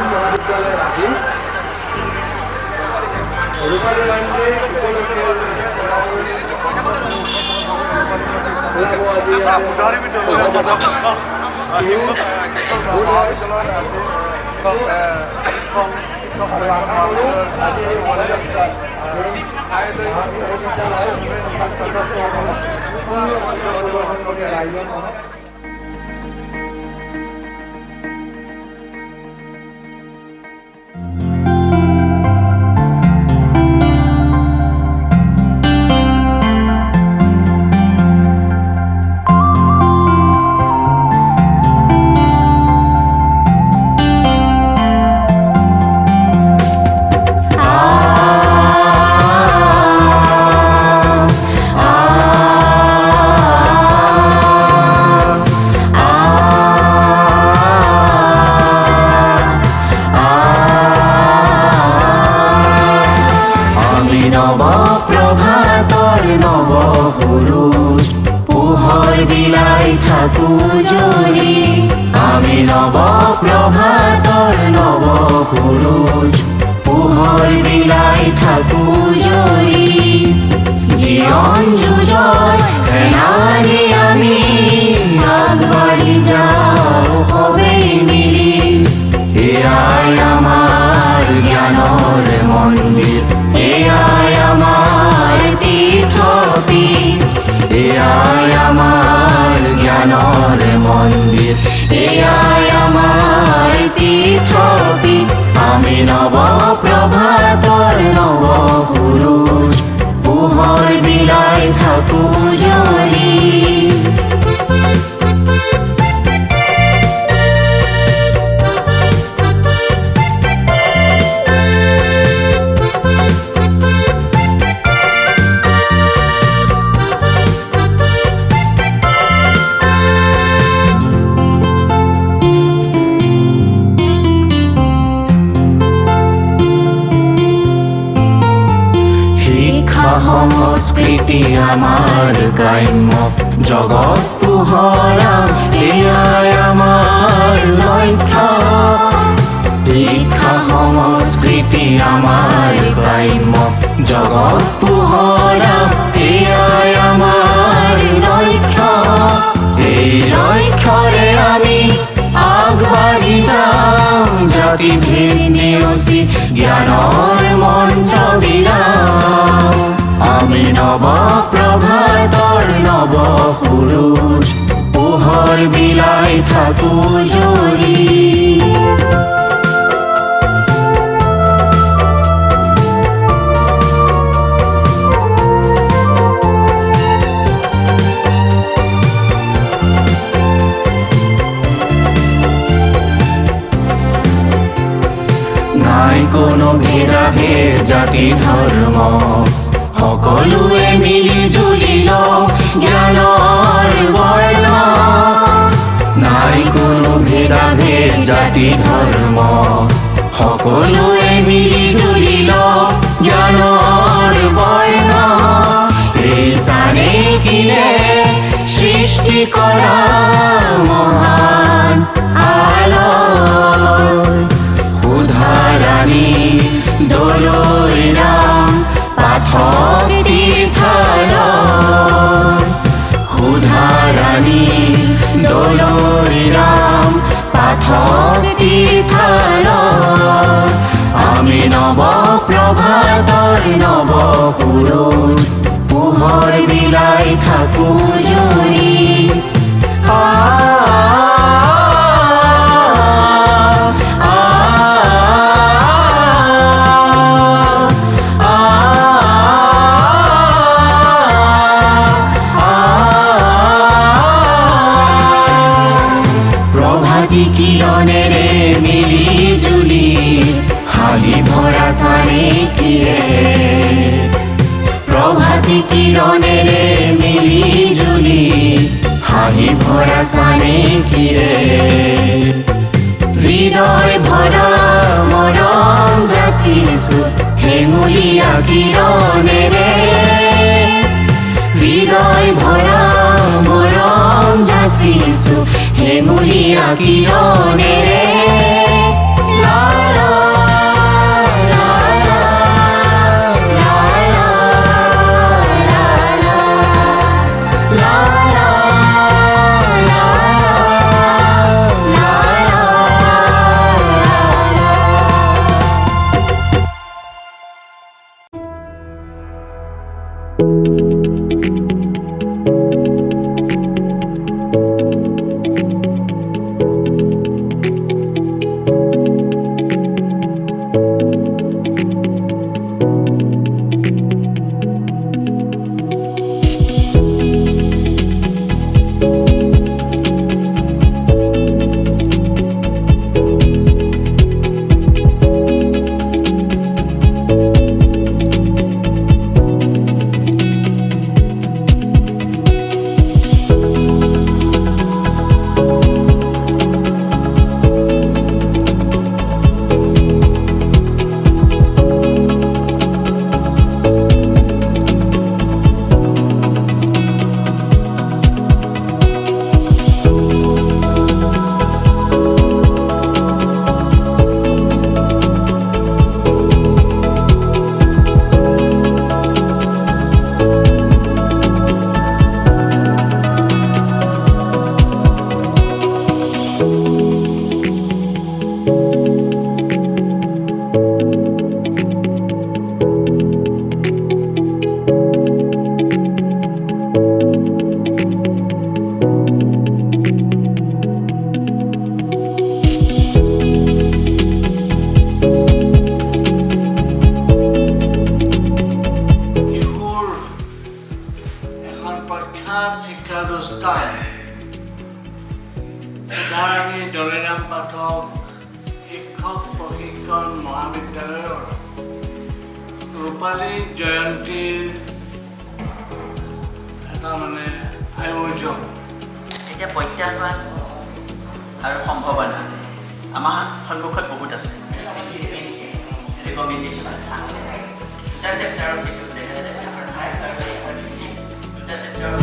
মহাবিদ্যালয়ের আগে রূপালী লাইনে নবপ্রভাতর নবপুরুষ পোহর বিলাই থাকু জ্বলি আমি নবপ্রভাতর নবপুরুষ পোহর বিলাই থাকু জ্বলি জীবন যুজর হেনানি আমি আগবাড়ি যাও হবে মিলি এয়াই আমার জ্ঞানর মন্দির এয়াই আমার তীর্থপীঠ এয়াই আমার জ্ঞানর মন্দির এয়াই আমার তীর্থপীঠ আমি নবপ্রভাতর নবপুরুষ পোহর বিলাই থাকু জ্বলি সংস্কৃতি আমার কাম্য জগৎ পোহৰা এয়াই আমাৰ লক্ষ্য শিক্ষা সংস্কৃতি আমাৰ কাম্য জগৎ পোহৰা এয়াই আমাৰ লক্ষ্য এই লক্ষ্যৰে আমি আগবাঢ়ি যাওঁ জাতি ভেদ নেওচি জ্ঞানৰ মন্ত্ৰ বিলাওঁ আমি নবপ্ৰভাতৰ নবপুৰুষ পোহৰ বিলাই থাকু জ্বলি নাই কোনো ভেদাভেদ জাতি ধৰ্ম সকলোৱে মিলি জুলি জ্ঞানৰ বৰ্ণ নাই কোনো ভেদাভেদ জাতি ধৰ্ম সকলোৱে মিলি জুলি জ্ঞানৰ বৰ্ণ এই চানেকিৰে সৃষ্টি কৰা মহান আলয় সুধাৰাণী দলৈ ৰাম পাঠক তীৰ্থলয় সুধাৰাণী দলৈ ৰাম পাঠক তীৰ্থলয় আমি নবপ্ৰভাতৰ নবপুৰুষ পোহৰ বিলাই থাকো জ্বলি কিৰণেৰে মিলি জুলি হাঁহি ভৰা চানেকিৰে প্ৰভাতী কিৰণেৰে মিলি জুলি হাঁহি ভৰা চানেকিৰে হৃদয় ভৰা মৰম যাচিছো হেঙুলীয়া কিৰণেৰে হৃদয় ভৰা মৰম যাচিছো হেঙুলীয়া কিৰণেৰে সুধাৰাণী দলেৰাম পাঠক শিক্ষক প্ৰশিক্ষণ মহাবিদ্যালয়ৰ ৰূপালী জয়ন্তীৰ এটা আয়োজন। এতিয়া প্ৰত্যাহ্বান আৰু সম্ভাৱনা আমাৰ সন্মুখত বহুত আছে। ৰিকমেণ্ডেশ্যন আছে দুটা চেপ্টাৰৰ ভিতৰত দেখা যায় চেপ্টাৰ 5 আৰু চেপ্টাৰ 15 দুটা চেপ্টাৰৰ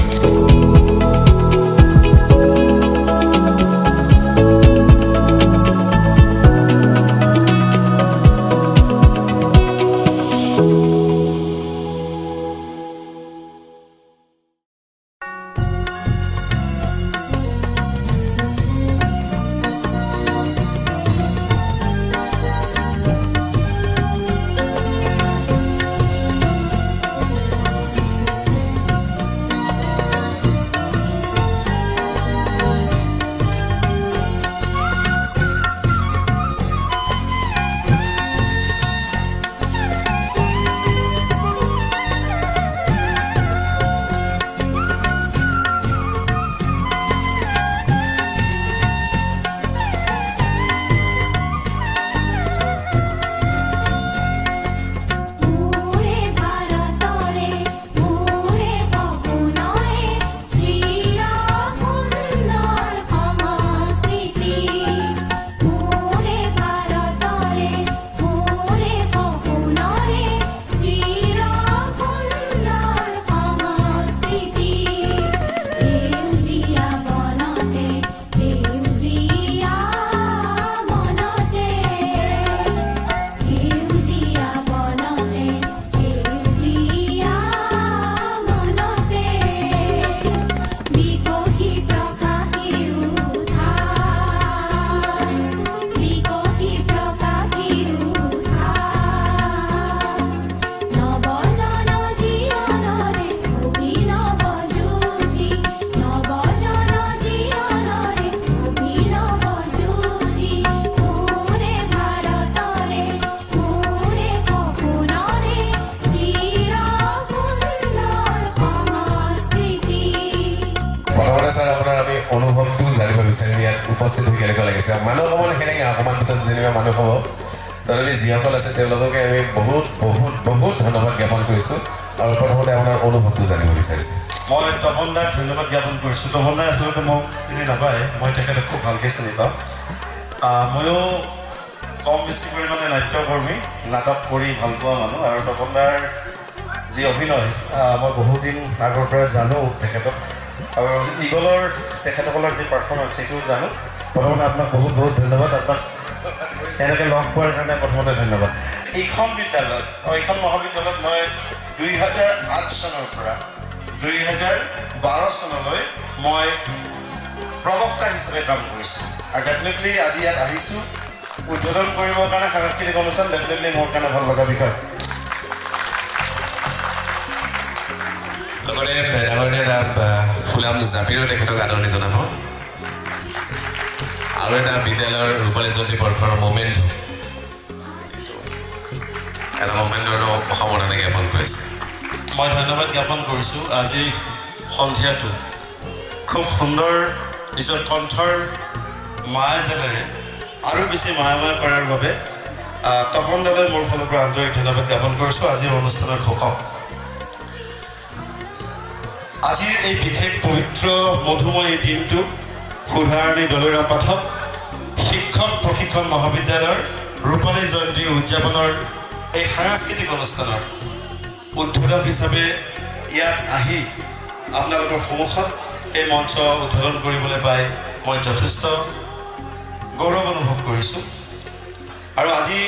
স্যাৰ আপনাৰ আমি অনুভবটো জানিব বিচাৰিম ইয়াত উপস্থিত হৈ কেনেকুৱা লাগিছে মানুহ ক'বলৈ কেনেকৈ অকণমান পিছত যেনিবা মানুহ হ'ব তথাপি যিসকল আছে তেওঁলোককে আমি বহুত বহুত বহুত ধন্যবাদ জ্ঞাপন কৰিছোঁ আৰু প্ৰথমতে আপোনাৰ অনুভৱটো জানিব বিচাৰিছোঁ। মই তপন দাক ধন্যবাদ জ্ঞাপন কৰিছোঁ। তপন দাই আচলতে মোক চিনি নাপায়, মই তেখেতক খুব ভালকৈ চিনি পাওঁ। ময়ো কম বেছি পৰিমাণে নাট্যকৰ্মী, নাটক কৰি ভাল পোৱা মানুহ আৰু তপন দাৰ যি অভিনয় মই বহুদিন আগৰ পৰা জানো তেখেতক আৰু ইগলৰ তেখেতসকলৰ যি পাৰফৰ্মেঞ্চ সেইটোও জানো। প্ৰথমতে আপোনাক বহুত বহুত ধন্যবাদ, আপোনাক এনেকৈ লগ পোৱাৰ কাৰণে প্ৰথমতে ধন্যবাদ। এইখন বিদ্যালয়ত এইখন মহাবিদ্যালয়ত মই 2008 চনৰ পৰা 2012 চনলৈ মই প্ৰবক্তা হিচাপে কাম কৰিছোঁ আৰু ডেফিনেটলি আজি ইয়াত আহিছোঁ উদ্বোধন কৰিবৰ কাৰণে সাংস্কৃতিক অনুষ্ঠান। ডেফিনেটলি মোৰ কাৰণে ভাল লগা বিষয়। লগতে ডাঙৰ এটা ফুলাম জাপিৰো তেখেতক আদৰণি জনাব আৰু এটা বিদ্যালয়ৰ ৰূপালী জয়ন্তী বৰ্ষৰ মমেণ্ট এটা মমেণ্টৰ অসমত জ্ঞাপন কৰিছে। মই ধন্যবাদ জ্ঞাপন কৰিছোঁ। আজি সন্ধিয়াটো খুব সুন্দৰ নিজৰ কণ্ঠৰ মায়াজালেৰে আৰু বেছি মায়াময় কৰাৰ বাবে তপন দালৈ মোৰ ফালৰ পৰা আন্তৰিক ধন্যবাদ জ্ঞাপন কৰিছোঁ। আজিৰ অনুষ্ঠানৰ ঘোষক আজিৰ এই বিশেষ পবিত্ৰ মধুময় দিনটো সুধাৰাণী দলেৰাম পাঠক শিক্ষক প্ৰশিক্ষণ মহাবিদ্যালয়ৰ ৰূপালী জয়ন্তী উদযাপনৰ এই সাংস্কৃতিক অনুষ্ঠানৰ উদ্বোধক হিচাপে ইয়াত আহি আপোনালোকৰ সন্মুখত এই মঞ্চ উদ্বোধন কৰিবলৈ পাই মই যথেষ্ট গৌৰৱ অনুভৱ কৰিছোঁ। আৰু আজি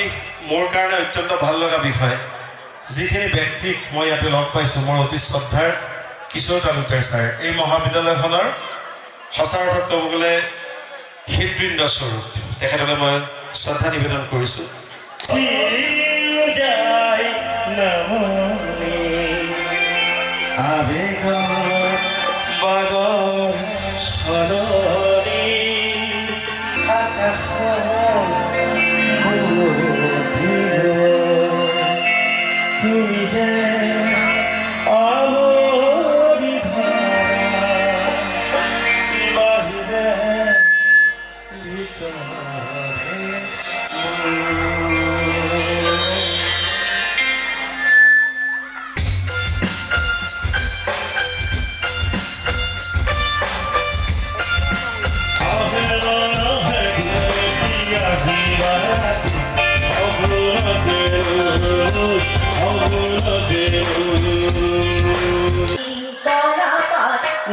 মোৰ কাৰণে অত্যন্ত ভাল লগা বিষয়, যিখিনি ব্যক্তিক মই ইয়াতে লগ পাইছোঁ, মোৰ অতি শ্ৰদ্ধাৰ কিশোৰ তালুকদাৰ ছাৰ, এই মহাবিদ্যালয়খনৰ সঁচা অৰ্থত ক'ব গ'লে হৃদবৃন্দ স্বৰূপ, তেখেতলৈ মই শ্ৰদ্ধা নিবেদন কৰিছোঁ।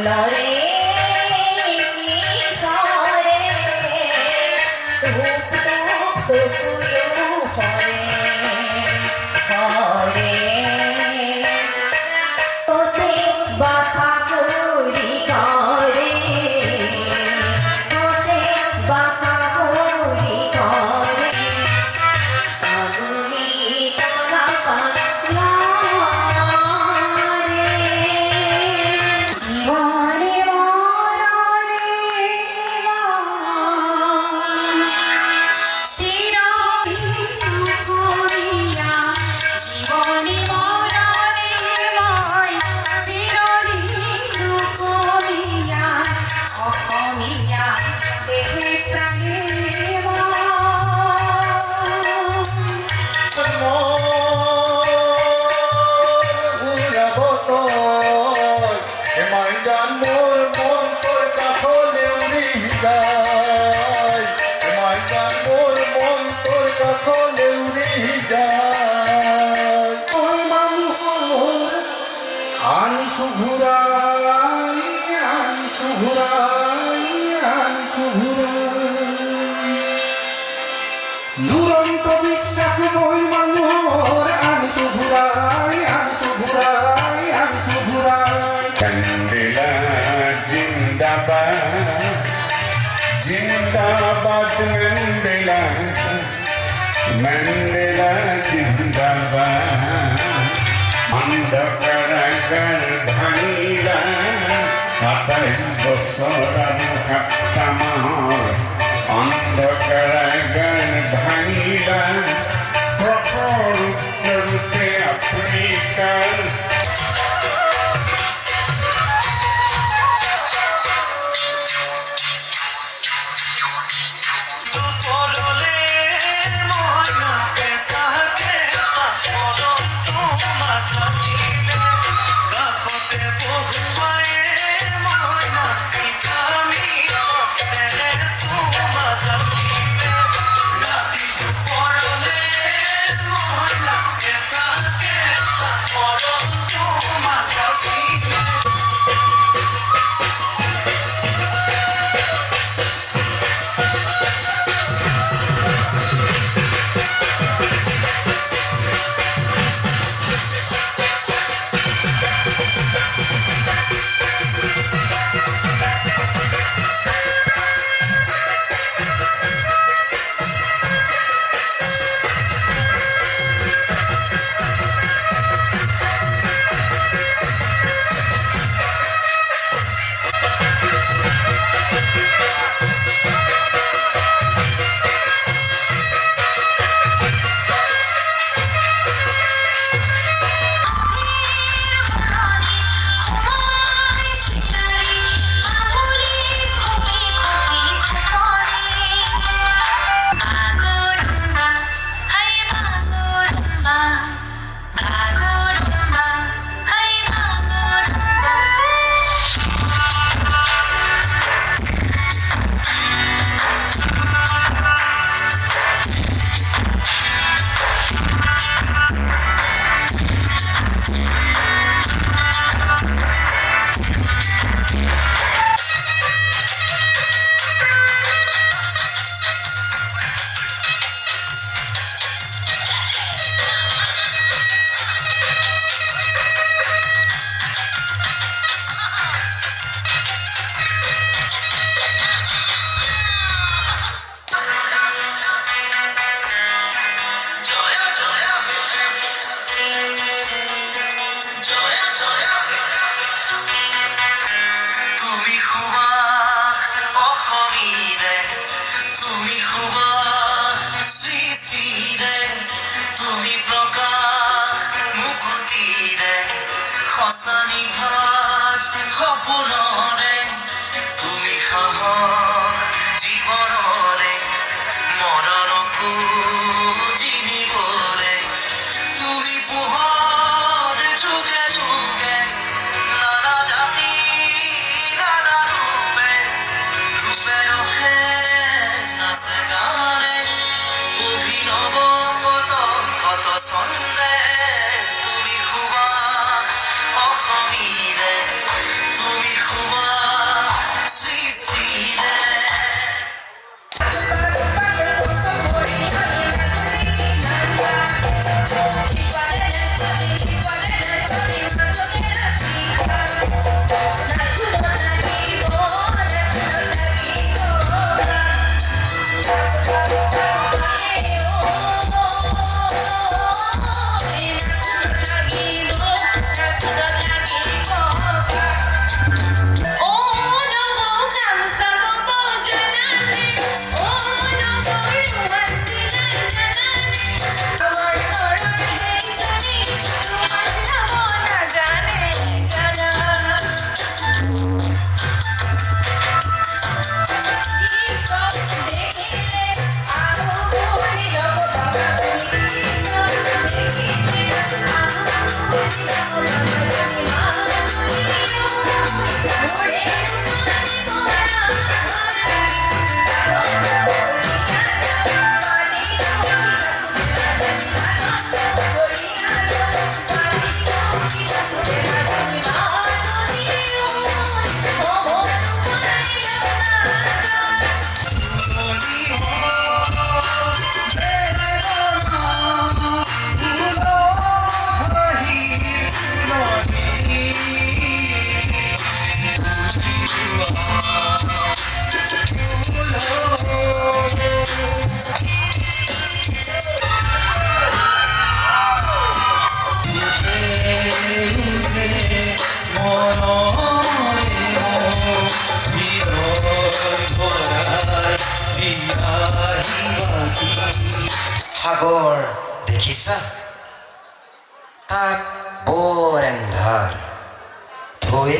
লরে সরে টুক টুক সুকুয়ু পরে পরে তোতে বাসা করি করে তোতে বাসা করি করে আগুলি কলা পাতলা জীবনে মরণে চিরদিন করিয়া জীবনে মরণে চিরদিন করিয়া অসমীয়া দেহে প্রাণে আনিসু ঘুরাই আনিসু ঘুরাই আনিসু ঘুরাই দুরন্ত বিশ্বাস বই মানুষ আনিসু ঘুরাই আনিসু ঘুরাই আনিসু ঘুরাই Mandela Jindabad, Jindabad Mandela, Mandela Jindabad, Andhkaragar Bhangila, 28 বছর কাটামার, অন্ধকারাগার ভাঙিলা, প্রখর উত্তরূপে আফ্রিকার সপোনৰে তুমি সাহস জীৱনৰে মৰণকো জিনিবৰে তুমি পোহৰ যুগে যুগে নানা জাতি নানা ৰূপে ৰূপে ৰখে নাচে গানে অভিনৱ কত শত ছন্দে সাগৰ দেখিছা তাত বৰ এন্ধাৰ ঢৌৱে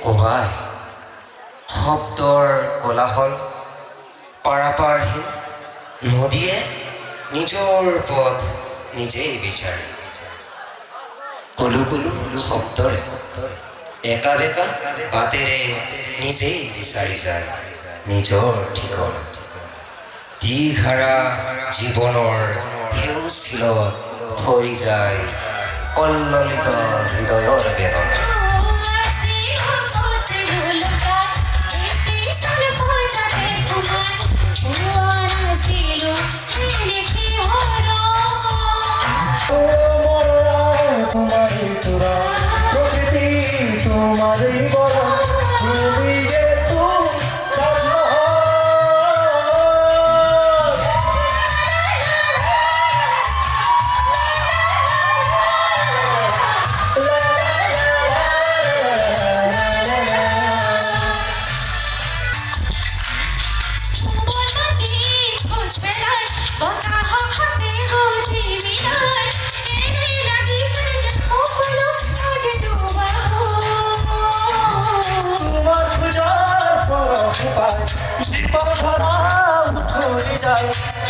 কোবাই শব্দৰ কোলাহল পাৰাপাৰহীন নদীয়ে নিজৰ পথ নিজেই বিচাৰে কলু কলু শব্দৰে একা বেকা বাটেৰে নিজেই বিচাৰি যায় নিজৰ ঠিকনা দিঘাৰা জীৱনৰ সেউজ শিলত থৈ যায় কল্লিত হৃদয়ৰ বেদনা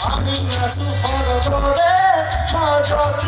আমি আছো সৰবৰে মাজত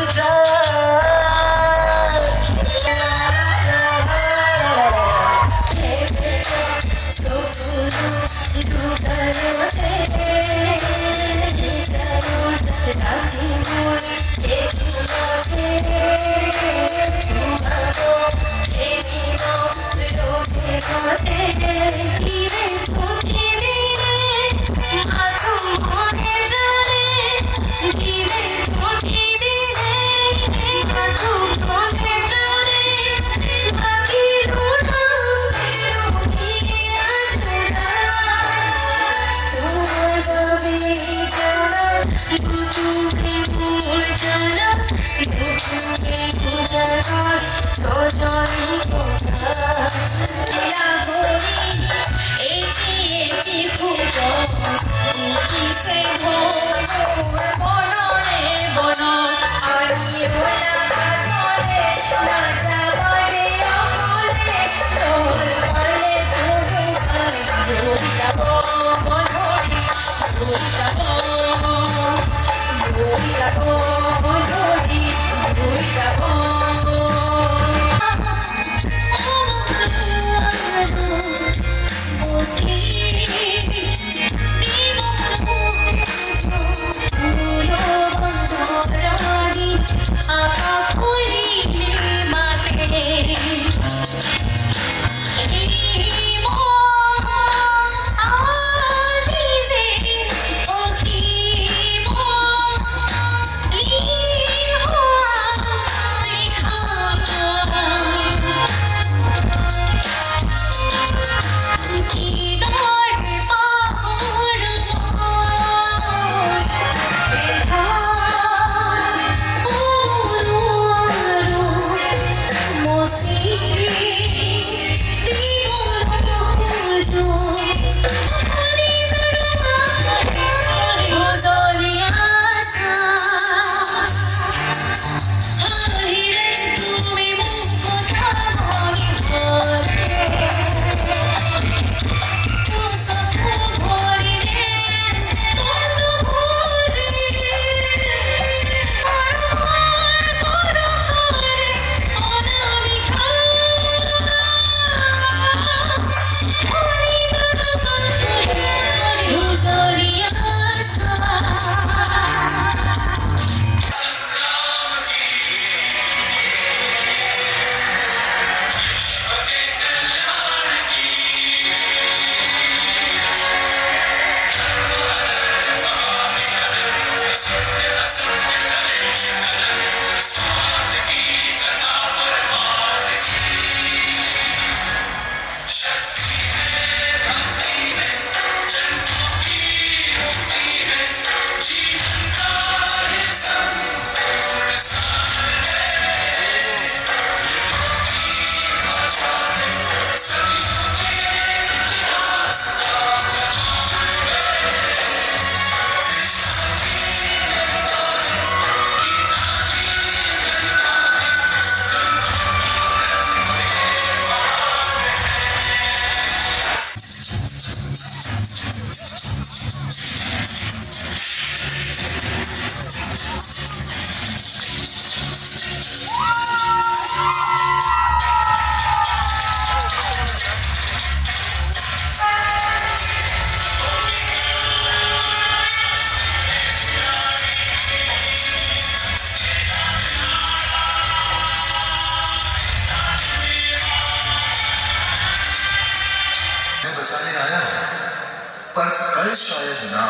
कल शायद ना।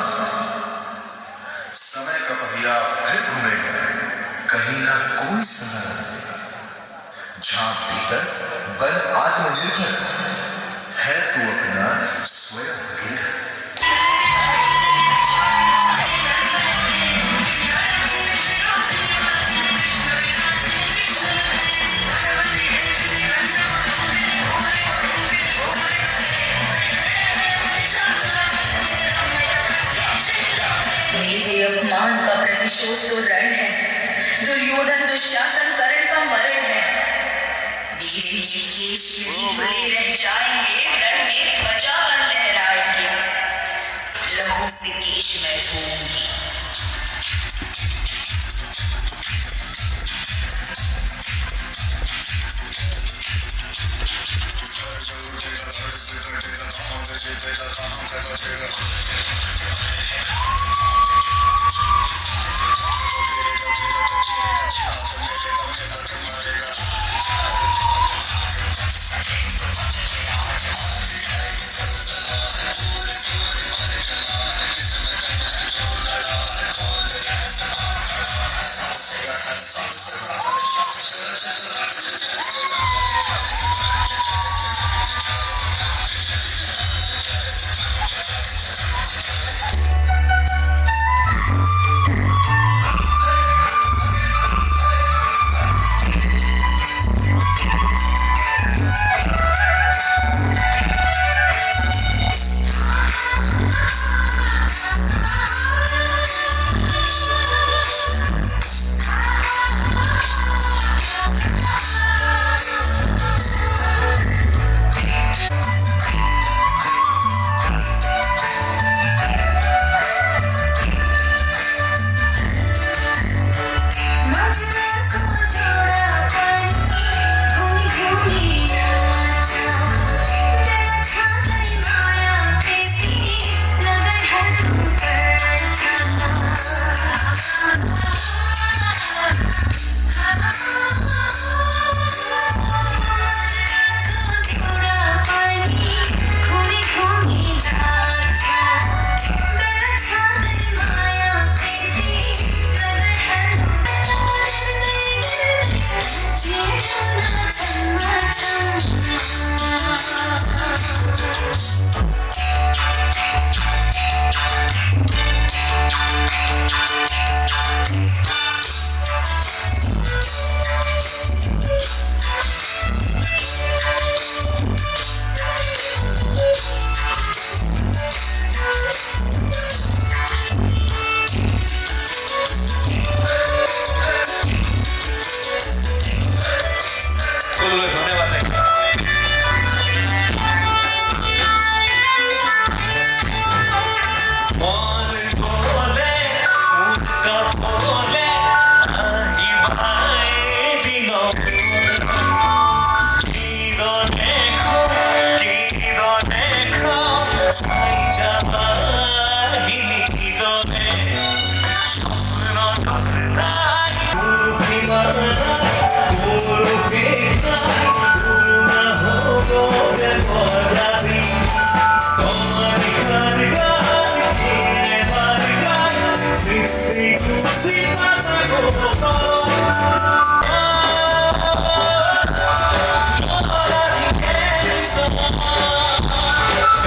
समय का पहिया फिर घूमेगा, कहीं ना कोई सहारा नहीं। झांक भीतर बल आत्मनिर्भर है, तू अपना स्वयं गिरधर। मेरे अपमान का प्रतिशोध तो रण है, दुर्योधन दुशासन करण का मरण है। मेरे लिए केश यदि खुले रह जाएंगे, रण में बचा कर लहराएंगे। लहू से केश मैं धोऊंगी।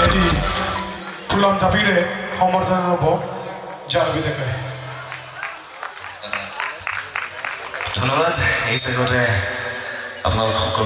এটি ফুলাম জাপিৰে সমৰ্থন হ'ব যাৰ বিদেশে। ধন্যবাদ। এই চেগতে আপোনালোক সকলো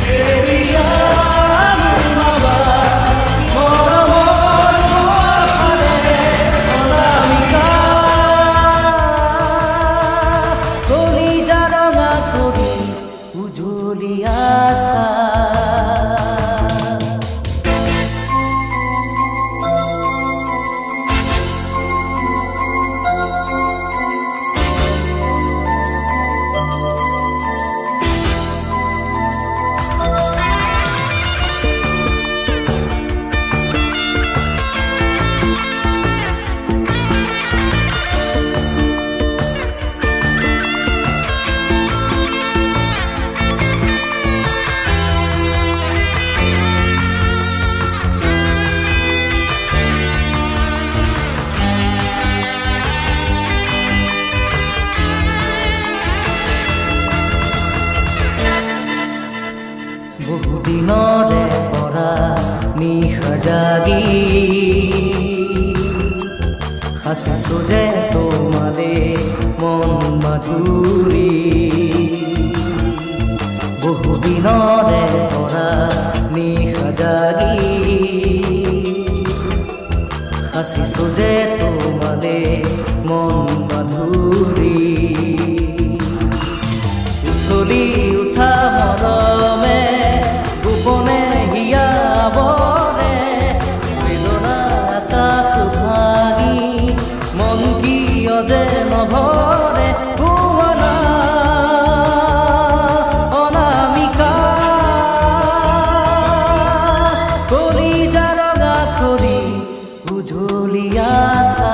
Quería সাঁচিছো যে তোমালে মন মাধুৰী বহুদিনৰে পৰা নিশা জাগি সাঁচিছো যে তোমালে মন মাধুৰী উঠলি উঠা মৰমে গোপনে হিয়াবৰে বেদনা আকাশ ভাঙি মন কিয় যে নভৰে ভুৱনা অনামিকা কলিজা ৰঙা কৰি উজলি আছা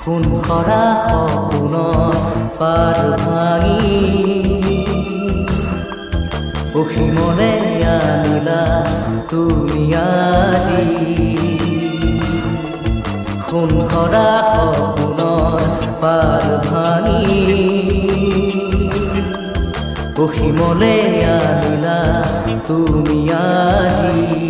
সোণ সৰা সপোনৰ পাৰ ভাঙি অসীমলে আনিলা তুমি আজি সোণ সৰা সপোনৰ পাৰ ভাঙি অসীমলে আনিলা তুমি আজি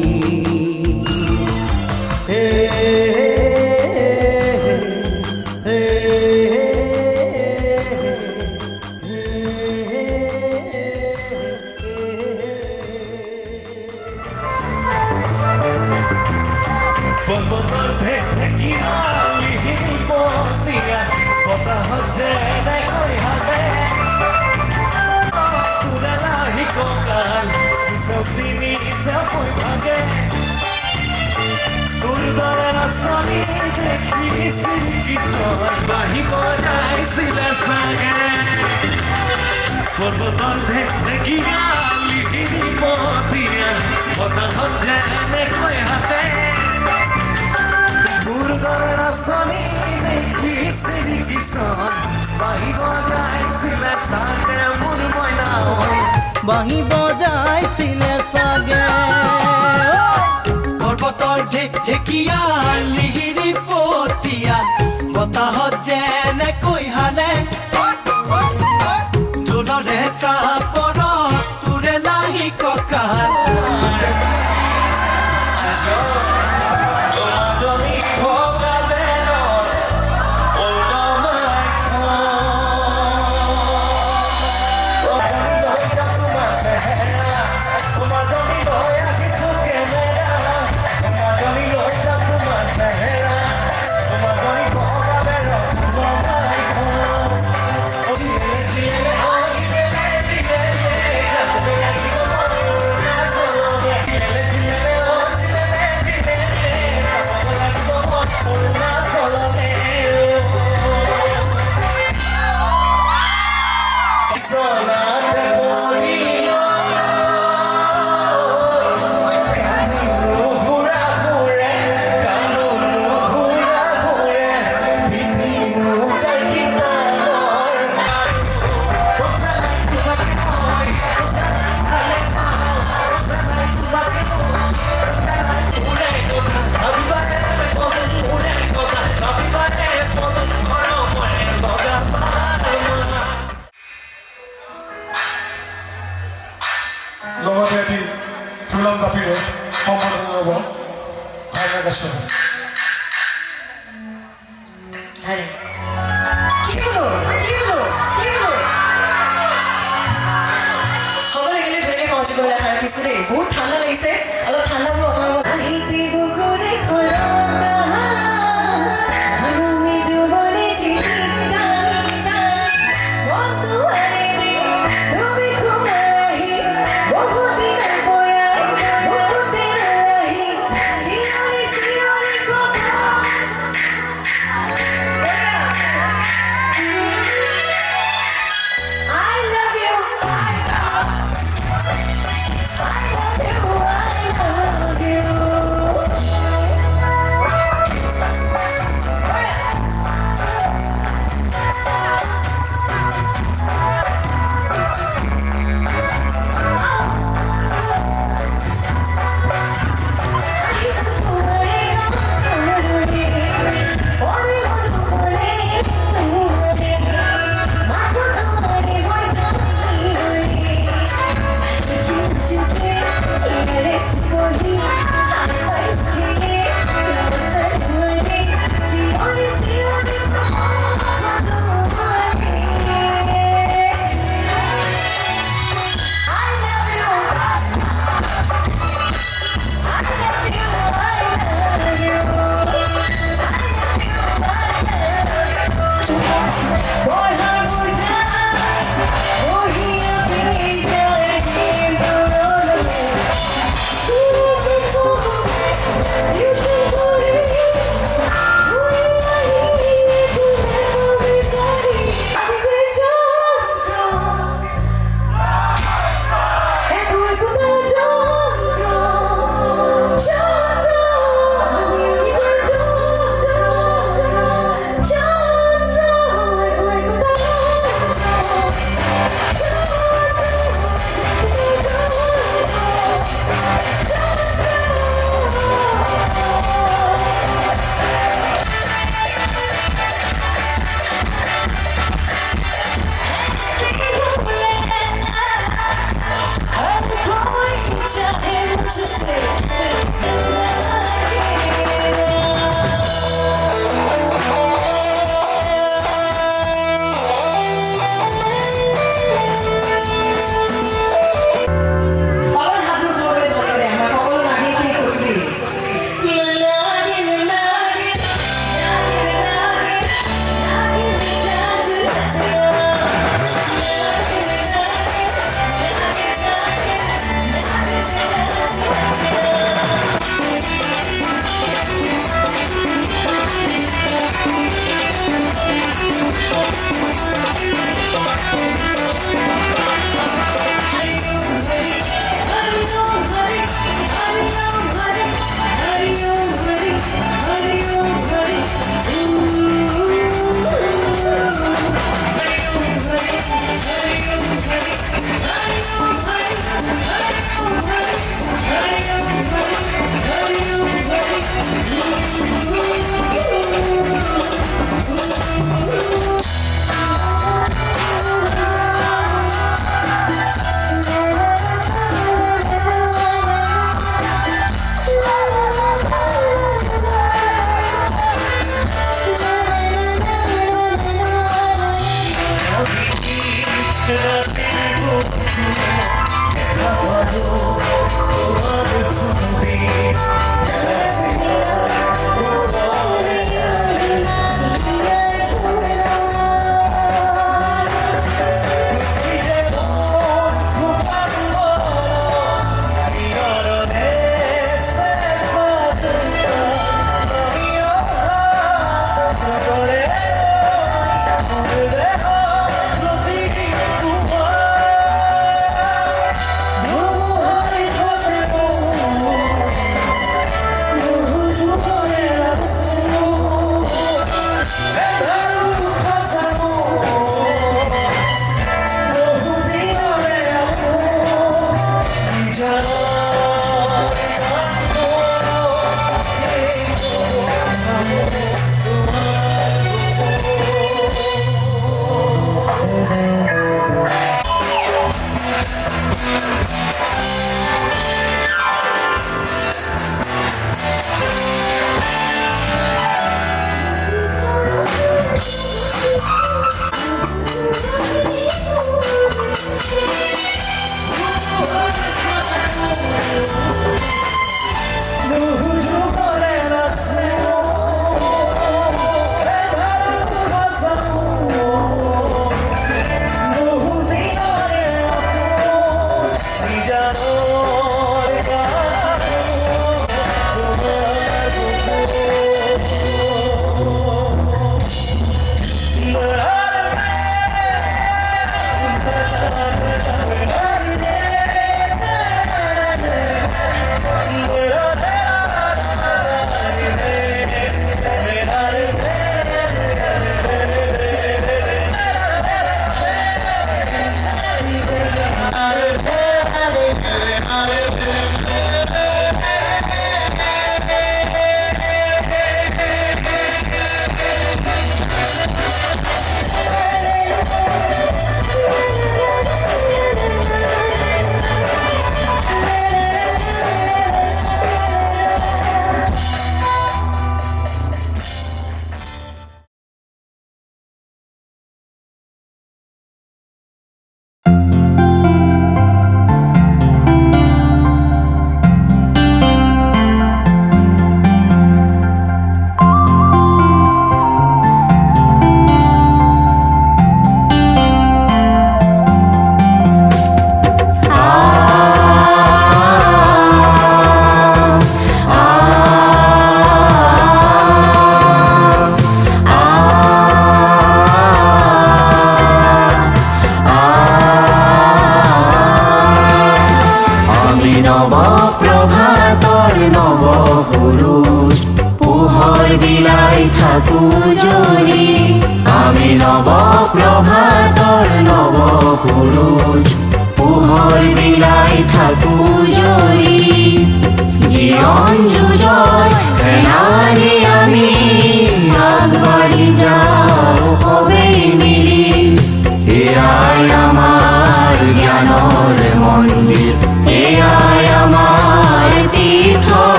বাঁহী বজাইছিলে চাগে পৰ্বতৰ ঢেকীয়া লিহিৰি পতীয়া বতাহত যেনেকৈ হালে ঢোলৰে চাপৰত তোৰে লাহি কঁকাল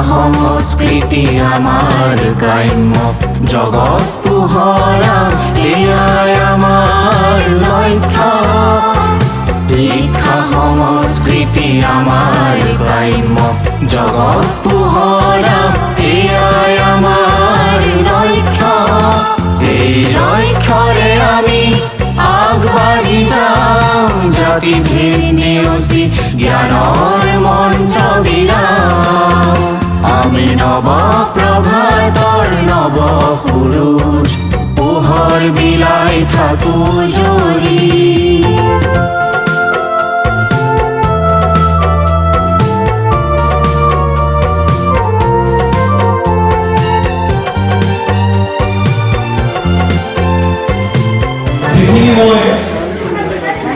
সংস্কৃতি আমাৰ কাম্য জগত পোহৰা এয়াই আমাৰ লক্ষ্য শিক্ষা সংস্কৃতি আমাৰ কাম্য জগত পোহৰা এয়াই আমাৰ লক্ষ্য এই লক্ষ্যৰে আমি আগবাঢ়ি যাওঁ জাতি ভেদ নেওচি জ্ঞানৰ মন্ত্ৰ বিলাওঁ আমি নৱ প্ৰভাতৰ নৱ সূৰুজ পোহৰ বিলাই থাকো জ্বলি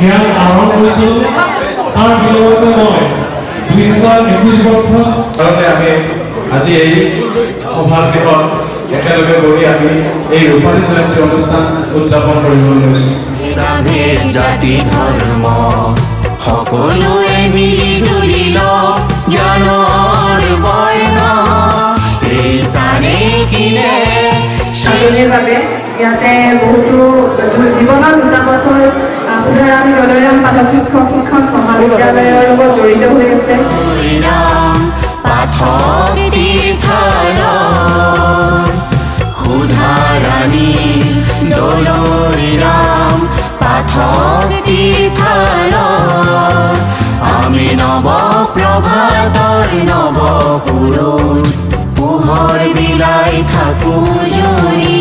জ্ঞান আহৰণ কৰিছোঁ তাৰ বিনিময়তে মই 2021 বৰ্ষ কাৰণে আমি আজি এই সভাগৃহত একেলগে বহি আমি এই ৰূপালী জয়ন্তী অনুষ্ঠান উদযাপন কৰিবলৈ লৈছোঁ ভেদাভেদ জাতি ধৰ্ম সকলোৱে মিলি জুলি জ্ঞানৰ বৰ্ণ এই চানে কিনে স্বাধীনৰ বাবে ইয়াতে বহুতো জীৱনৰ দুটা বছৰ উদাহৰণ দলৈৰাম পাঠক শিক্ষক মহাবিদ্যালয়ৰ লগত জড়িত হৈ আছে পাঠক তীৰ্থল সুধাৰাণী দলৈৰাম পাঠক তীৰ্থল আমি নৱ প্ৰভাতৰ নৱ সুৰুজ পোহৰ বিলাই থাকো জুৰি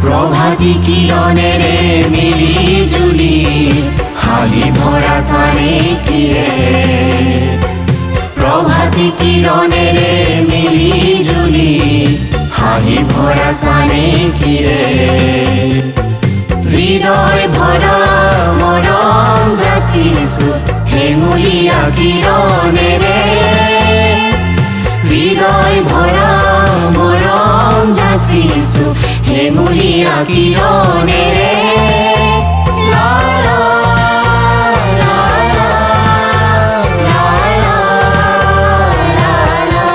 প্ৰভাতী কিৰণেৰে মিলি জুলি হাঁহি ভৰা চাৰে কিৰে প্ৰভাতী কিৰণেৰে মিলি জুলি হাঁহি ভৰা চানে কিৰে হৃদয় ভৰা মৰম যাচিছো হেঙুলীয়া কিৰণেৰে হৃদয় ভৰা মৰম যাচিছো হেঙুলীয়া কিৰণেৰে লা লা লা লা লা লা লা লা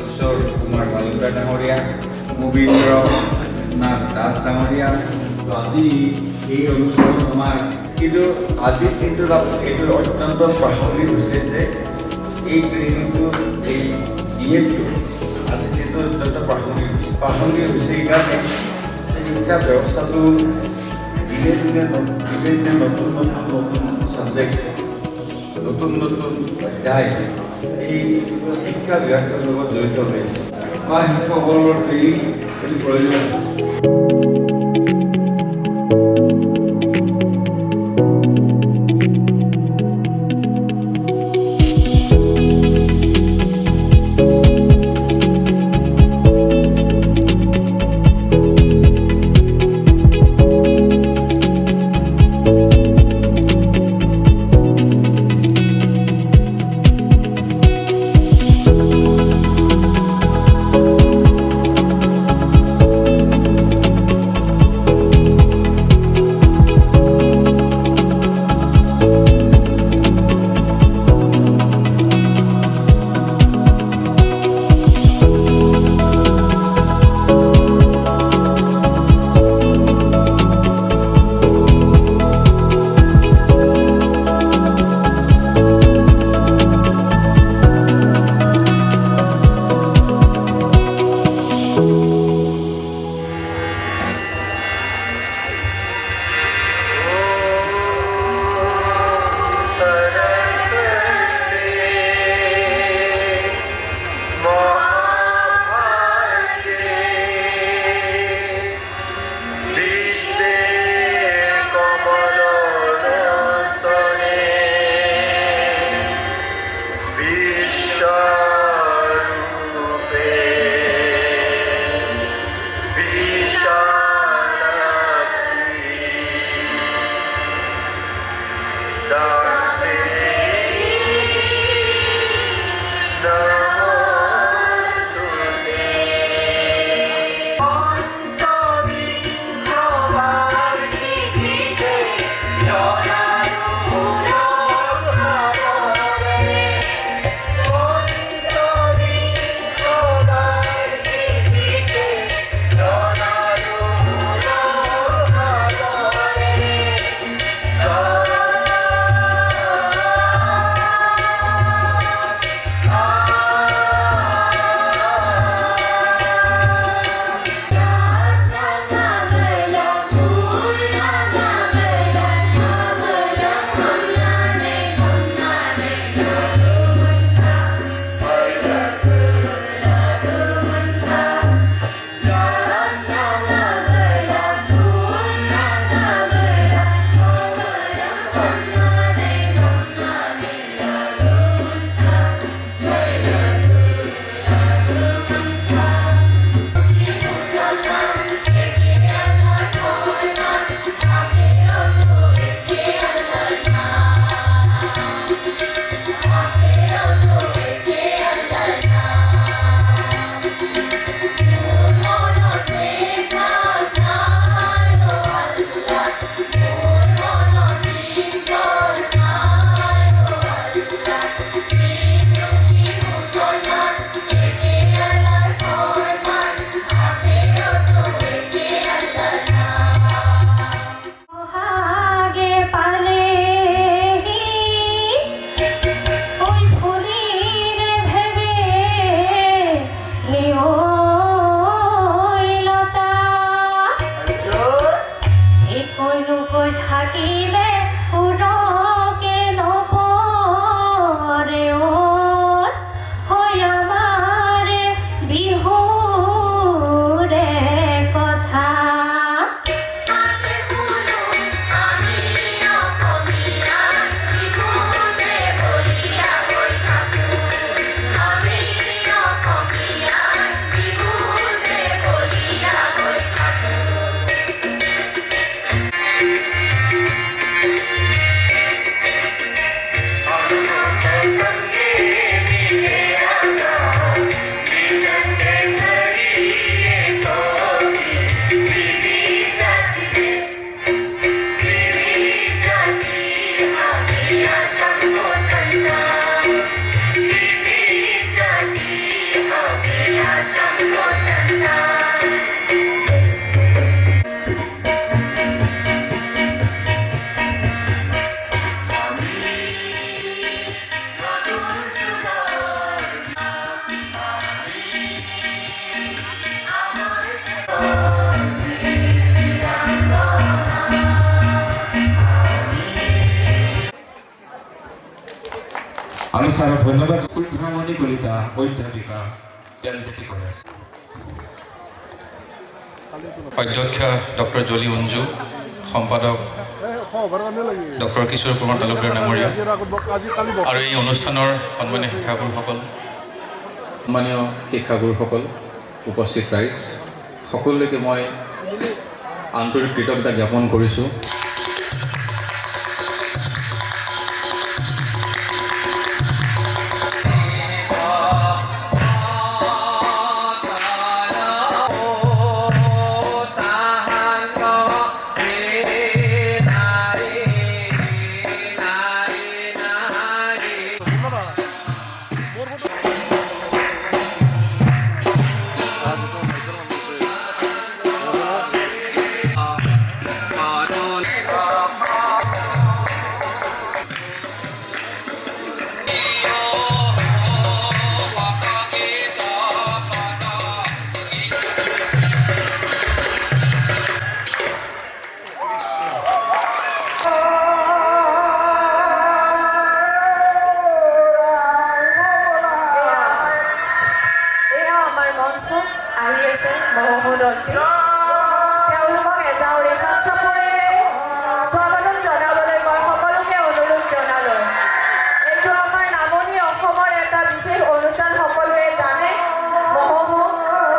কিশোৰ কুমাৰ তালুকদাৰ ডাঙৰীয়া, মুবীন্দ্ৰ নাথ দাস ডাঙৰীয়া। তো আজি এই অনুষ্ঠানত আমাৰ কিন্তু আজিৰ দিনটোত এইটো অত্যন্ত প্ৰাসংগিক হৈছে যে এই ট্ৰেইনিংটো এই ইয়েটো আজিৰ দিনটো অত্যন্ত প্ৰাসংগিক হৈছে সেইকাৰণে শিক্ষা ব্যৱস্থাটো দিনে দিনে নতুন ছাবজেক্ট নতুন অধ্যায় এই শিক্ষা বিভাগটোৰ লগত জড়িত হৈ আছে বা শিক্ষকসকলৰ ট্ৰেইনিং প্ৰয়োজন আছে। আমি স্যাৰক ধন্যবাদ উদ্ভাবনী কলিতা অধ্যাপিকা জ্ঞানজ্যোতি কলেজ অধ্যক্ষ ডক্টৰ জলি অঞ্জু সম্পাদক ডক্টৰ কিশোৰ কুমাৰ তালুকদাৰ নামৰীয়া আৰু এই অনুষ্ঠানৰ সন্মানীয় শিক্ষাগুৰুসকল উপস্থিত ৰাইজ সকলোলৈকে মই আন্তৰিক কৃতজ্ঞতা জ্ঞাপন কৰিছোঁ। আহি আছে মহোদন্তি তেওঁলোকক এজাউৰি হাত চাপৰিৰে স্বাগতম জনাবলৈ মই সকলোকে অনুৰোধ জনালোঁ। এইটো আমাৰ নামনি অসমৰ এটা বিশেষ অনুষ্ঠান, সকলোৱে জানে। মহোহো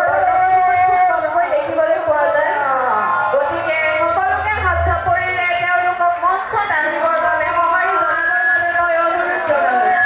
বৰ্তমান খুব কমকৈ দেখিবলৈ পোৱা যায়, গতিকে সকলোকে হাত চাপৰিৰে তেওঁলোকক মঞ্চত আহিবৰ বাবে সঁহাৰি জনাবৰ বাবে মই অনুৰোধ জনালোঁ।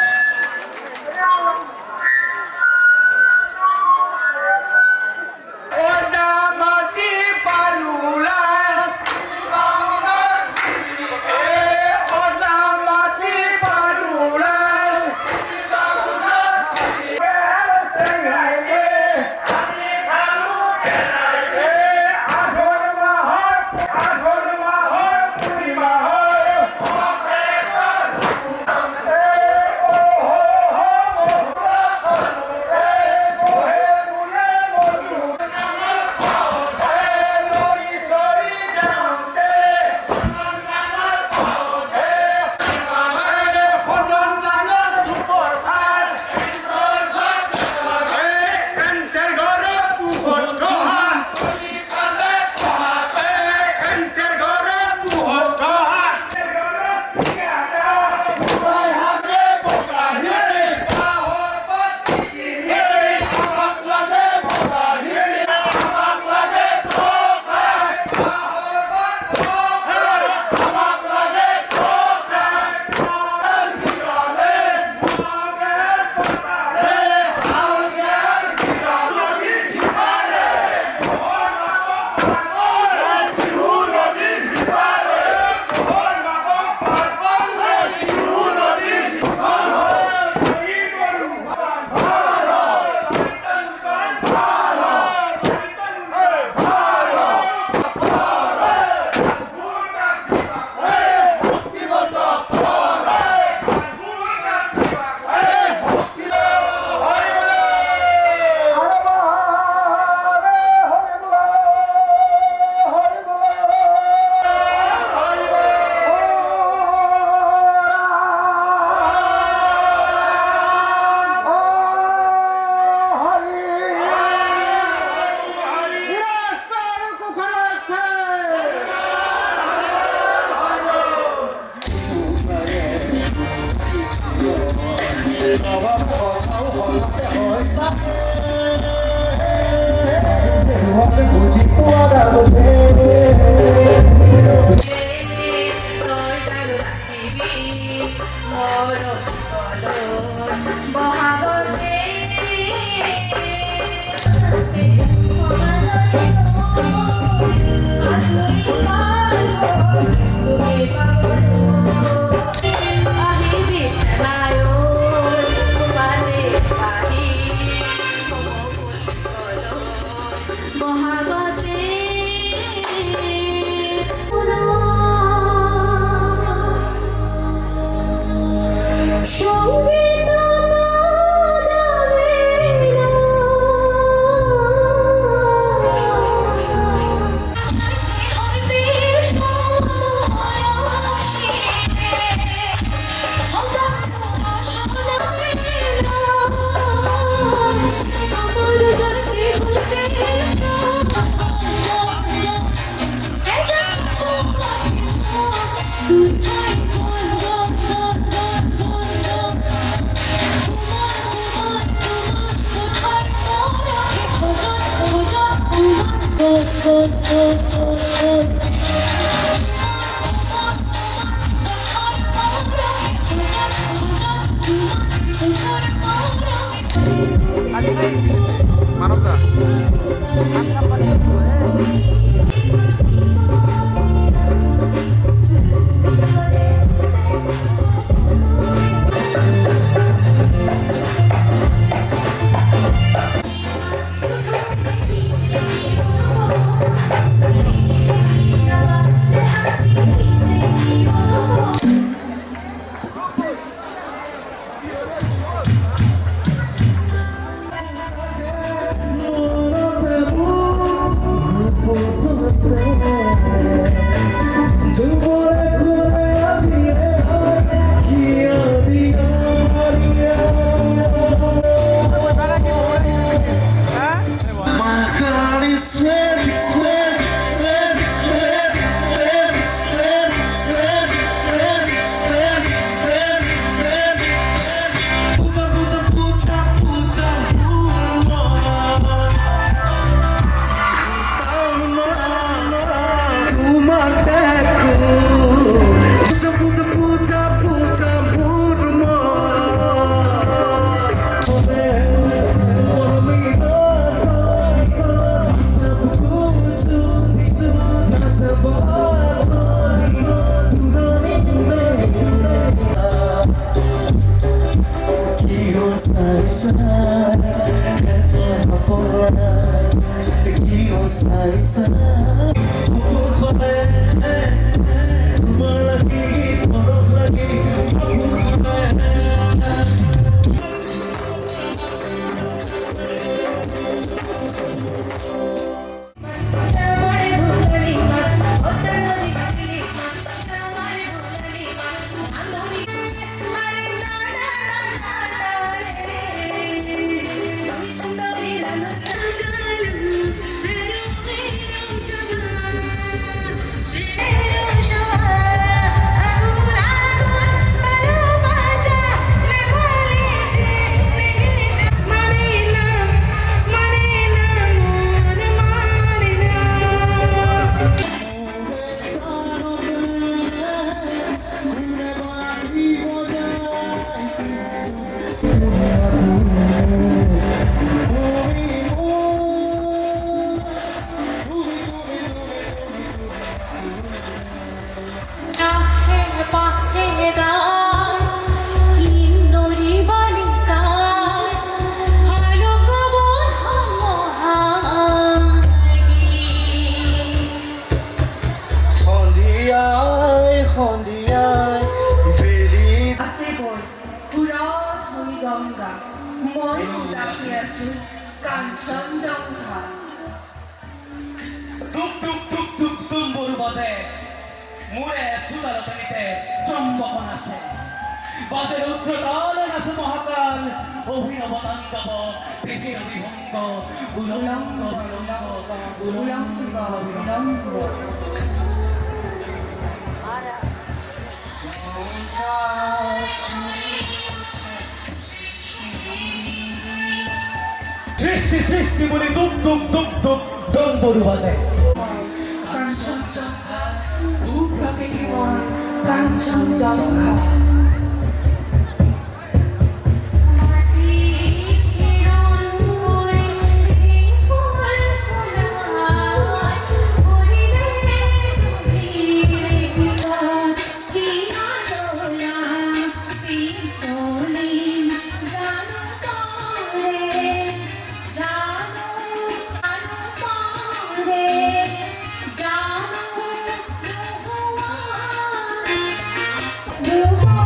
সৃষ্টি সৃষ্টি বলি দুপ দুপ দুপ দুপ ডং বড়ু বাজে You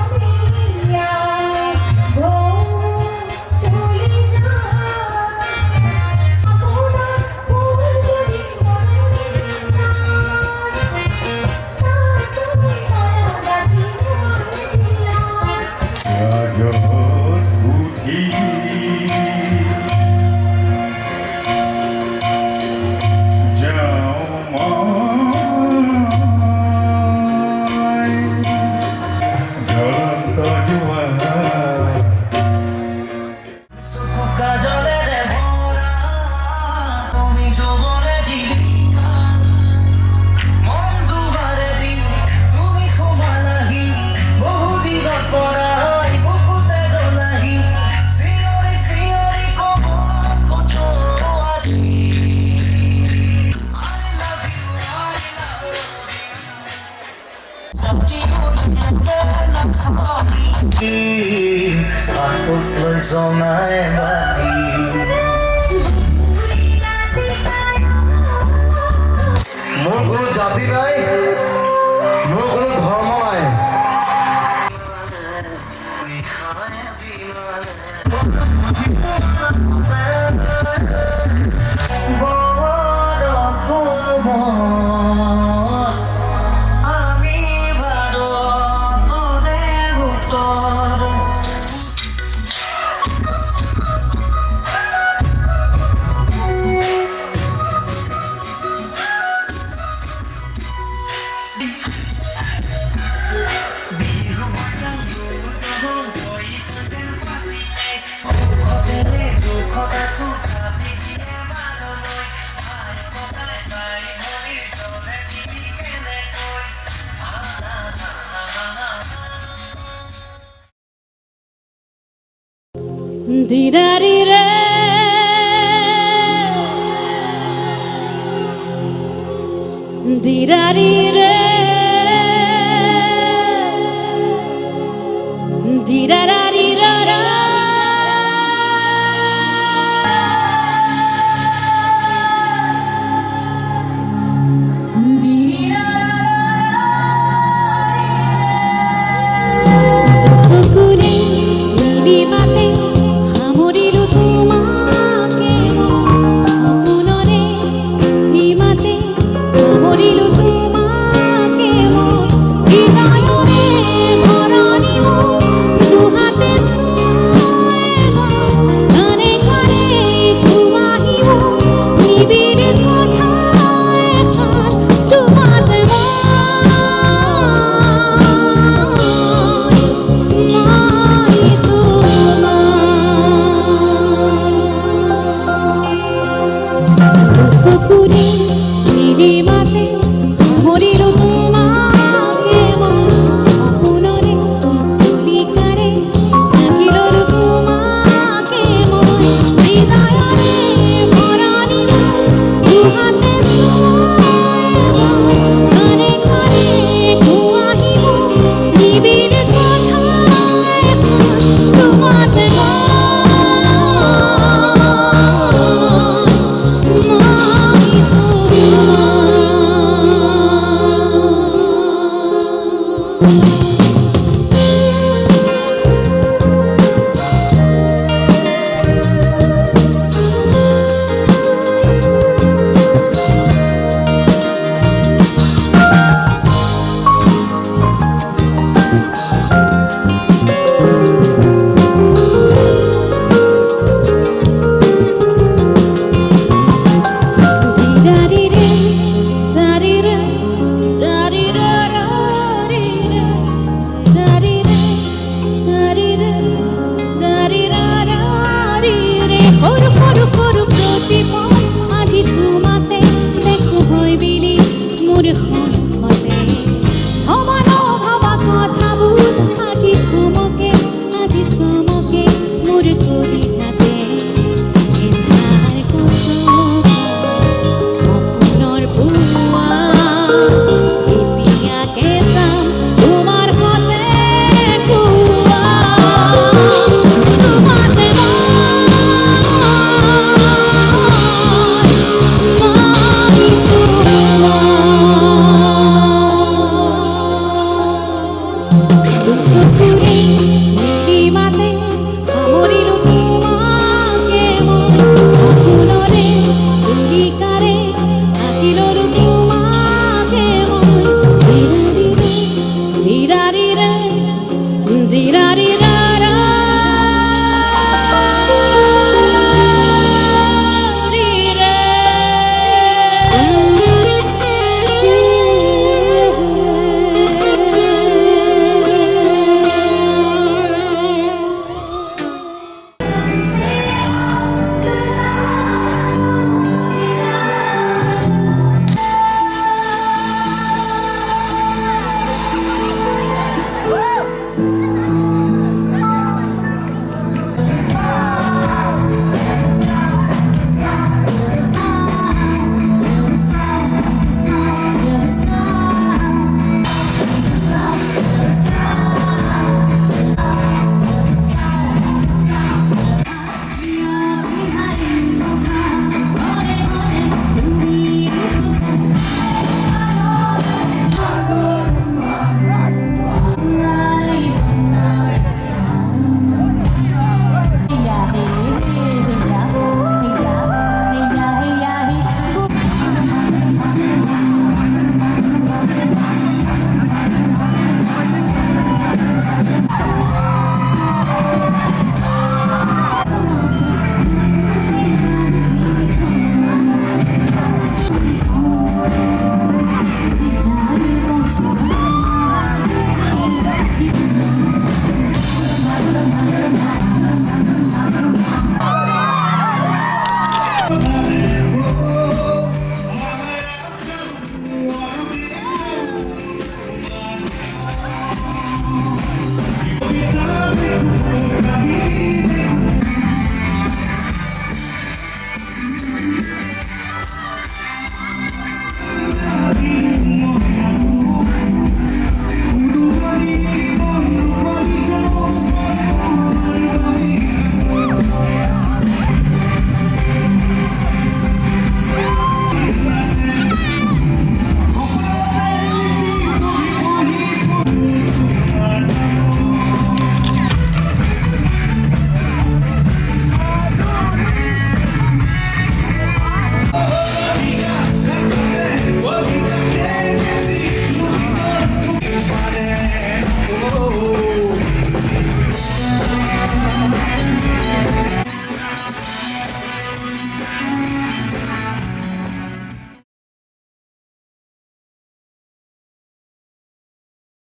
জনাই বাতি মোৰ কোনো জাতি নাই, মোৰ কোনো ধৰ্ম নাই। Di-da-di re, di-da-di re, di-da-da-di-da-da. Sukure nilibate hamoriru tumake apunore nimate hamoriru tumake hidayore bharanibo duhate soeba gane gane tumahibo nibire kotha ekhan tumate Sukure